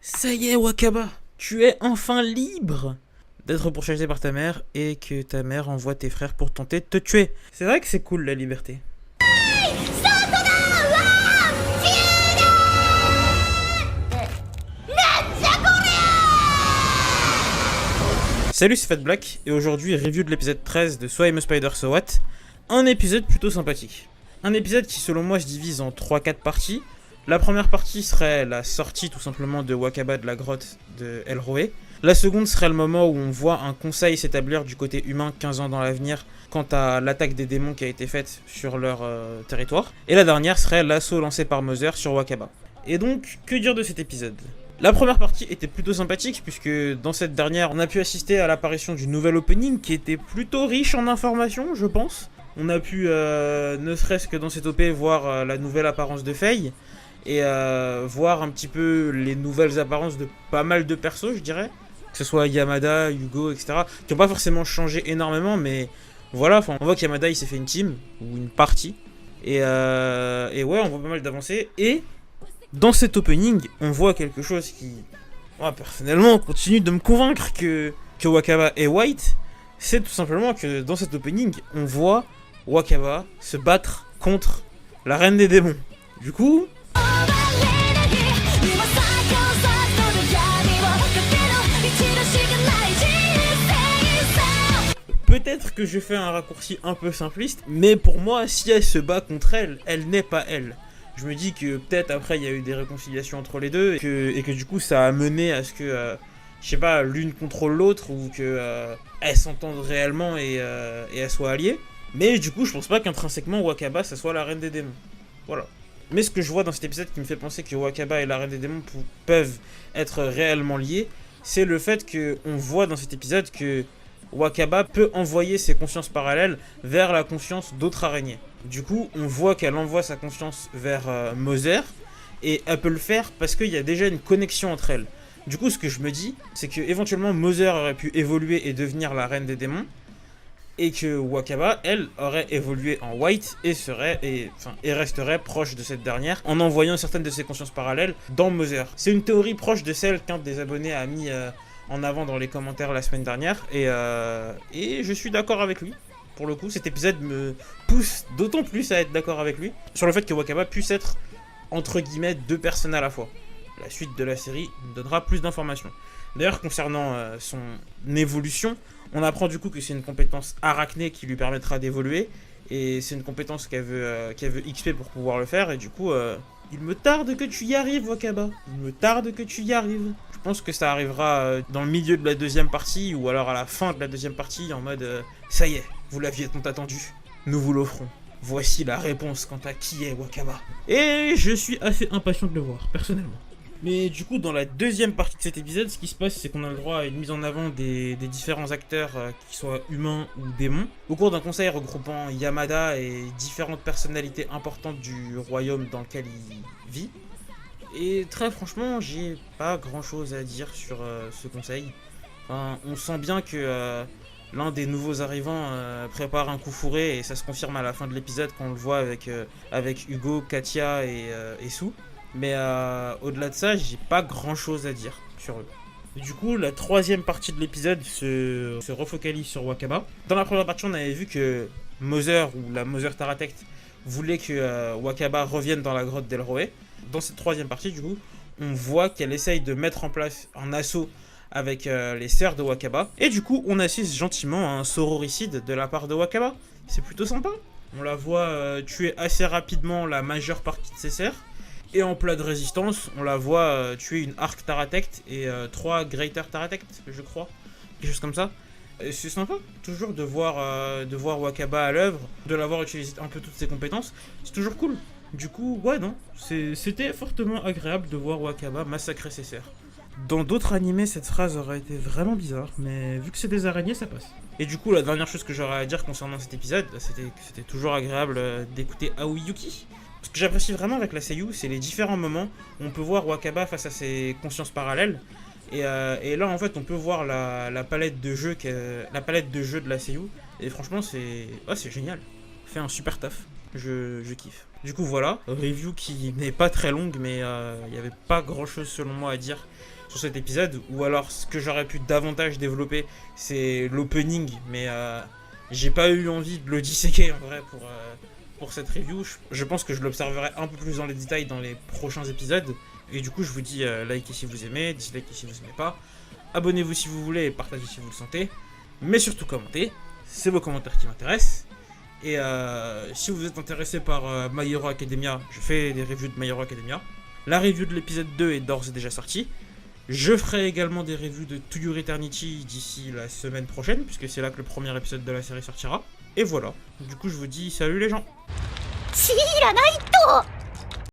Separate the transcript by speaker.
Speaker 1: Ça y est, Wakaba, tu es enfin libre d'être pourchassé par ta mère et que ta mère envoie tes frères pour tenter de te tuer. C'est vrai que c'est cool la liberté. Salut, c'est Fat Black et aujourd'hui review de l'épisode 13 de So I'm a Spider So What. Un épisode plutôt sympathique. Un épisode qui selon moi se divise en 3-4 parties. La première partie serait la sortie tout simplement de Wakaba de la grotte de Elroé. La seconde serait le moment où on voit un conseil s'établir du côté humain 15 ans dans l'avenir quant à l'attaque des démons qui a été faite sur leur territoire. Et la dernière serait l'assaut lancé par Mother sur Wakaba. Et donc, que dire de cet épisode ? La première partie était plutôt sympathique puisque dans cette dernière, on a pu assister à l'apparition du nouvel opening qui était plutôt riche en informations, je pense. On a pu, ne serait-ce que dans cette OP, voir la nouvelle apparence de Faye et voir un petit peu les nouvelles apparences de pas mal de persos, je dirais. Que ce soit Yamada, Hugo, etc. Qui n'ont pas forcément changé énormément, mais voilà, on voit qu'Yamada il s'est fait une team, ou une partie. Et ouais, on voit pas mal d'avancées. Et dans cet opening, on voit quelque chose qui, moi personnellement, continue de me convaincre que Wakaba est white. C'est tout simplement que dans cet opening, on voit Wakaba se battre contre la reine des démons. Du coup, peut-être que je fais un raccourci un peu simpliste, mais pour moi, si elle se bat contre elle, elle n'est pas elle. Je me dis que peut-être après il y a eu des réconciliations entre les deux et que du coup ça a mené à ce que, je sais pas, l'une contrôle l'autre ou que elles s'entendent réellement et elles soient alliées. Mais du coup je pense pas qu'intrinsèquement Wakaba ça soit la reine des démons. Voilà. Mais ce que je vois dans cet épisode qui me fait penser que Wakaba et la reine des démons peuvent être réellement liés, c'est le fait qu'on voit dans cet épisode que Wakaba peut envoyer ses consciences parallèles vers la conscience d'autres araignées. Du coup, on voit qu'elle envoie sa conscience vers Mother, et elle peut le faire parce qu'il y a déjà une connexion entre elles. Du coup, ce que je me dis, c'est que éventuellement Mother aurait pu évoluer et devenir la reine des démons, et que Wakaba, elle, aurait évolué en White et resterait proche de cette dernière en envoyant certaines de ses consciences parallèles dans Mother. C'est une théorie proche de celle qu'un des abonnés a mis en avant dans les commentaires la semaine dernière et je suis d'accord avec lui. Pour le coup, cet épisode me pousse d'autant plus à être d'accord avec lui sur le fait que Wakaba puisse être entre guillemets deux personnes à la fois. La suite de la série nous donnera plus d'informations. D'ailleurs, concernant son évolution, on apprend du coup que c'est une compétence arachnée qui lui permettra d'évoluer et c'est une compétence qu'elle veut XP pour pouvoir le faire et du coup il me tarde que tu y arrives, Wakaba. Il me tarde que tu y arrives. Je pense que ça arrivera dans le milieu de la deuxième partie ou alors à la fin de la deuxième partie en mode ça y est, vous l'aviez tant attendu, nous vous l'offrons. Voici la réponse quant à qui est Wakaba. Et je suis assez impatient de le voir, personnellement. Mais du coup, dans la deuxième partie de cet épisode, ce qui se passe, c'est qu'on a le droit à une mise en avant des différents acteurs, qui soient humains ou démons, au cours d'un conseil regroupant Yamada et différentes personnalités importantes du royaume dans lequel il vit. Et très franchement, j'ai pas grand chose à dire sur ce conseil. Enfin, on sent bien que l'un des nouveaux arrivants prépare un coup fourré et ça se confirme à la fin de l'épisode quand on le voit avec Hugo, Katia et Sue. Mais au-delà de ça, j'ai pas grand chose à dire sur eux. Et du coup, la troisième partie de l'épisode se refocalise sur Wakaba. Dans la première partie, on avait vu que Mother, ou la Mother Taratect, voulait que Wakaba revienne dans la grotte d'Elroé. Dans cette troisième partie, du coup, on voit qu'elle essaye de mettre en place un assaut avec les sœurs de Wakaba. Et du coup, on assiste gentiment à un sororicide de la part de Wakaba. C'est plutôt sympa. On la voit tuer assez rapidement la majeure partie de ses sœurs. Et en plat de résistance, on la voit tuer une Arc Taratect et 3 Greater Taratect, je crois. Quelque chose comme ça. C'est sympa, toujours de voir Wakaba à l'œuvre, de l'avoir utilisé un peu toutes ses compétences. C'est toujours cool. Du coup, ouais, non. C'était fortement agréable de voir Wakaba massacrer ses sœurs. Dans d'autres animés, cette phrase aurait été vraiment bizarre, mais vu que c'est des araignées, ça passe. Et du coup, la dernière chose que j'aurais à dire concernant cet épisode, c'était toujours agréable d'écouter Aoyuki. Ce que j'apprécie vraiment avec la Seiyu, c'est les différents moments où on peut voir Wakaba face à ses consciences parallèles. Et là, en fait, on peut voir la palette de jeu de la Seiyu. Et franchement, c'est génial. Fait un super taf. je kiffe. Du coup voilà, review qui n'est pas très longue, mais il n'y avait pas grand chose selon moi à dire sur cet épisode. Ou alors ce que j'aurais pu davantage développer, c'est l'opening, mais j'ai pas eu envie de le disséquer en vrai pour cette review. Je pense que je l'observerai un peu plus dans les détails dans les prochains épisodes. Et du coup je vous dis likez si vous aimez, dislikez si vous aimez pas. Abonnez-vous si vous voulez et partagez si vous le sentez. Mais surtout commentez, c'est vos commentaires qui m'intéressent. Et si vous êtes intéressé par My Hero Academia, je fais des reviews de My Hero Academia. La review de l'épisode 2 est d'ores et déjà sortie. Je ferai également des reviews de To Your Eternity d'ici la semaine prochaine, puisque c'est là que le premier épisode de la série sortira. Et voilà, du coup je vous dis salut les gens.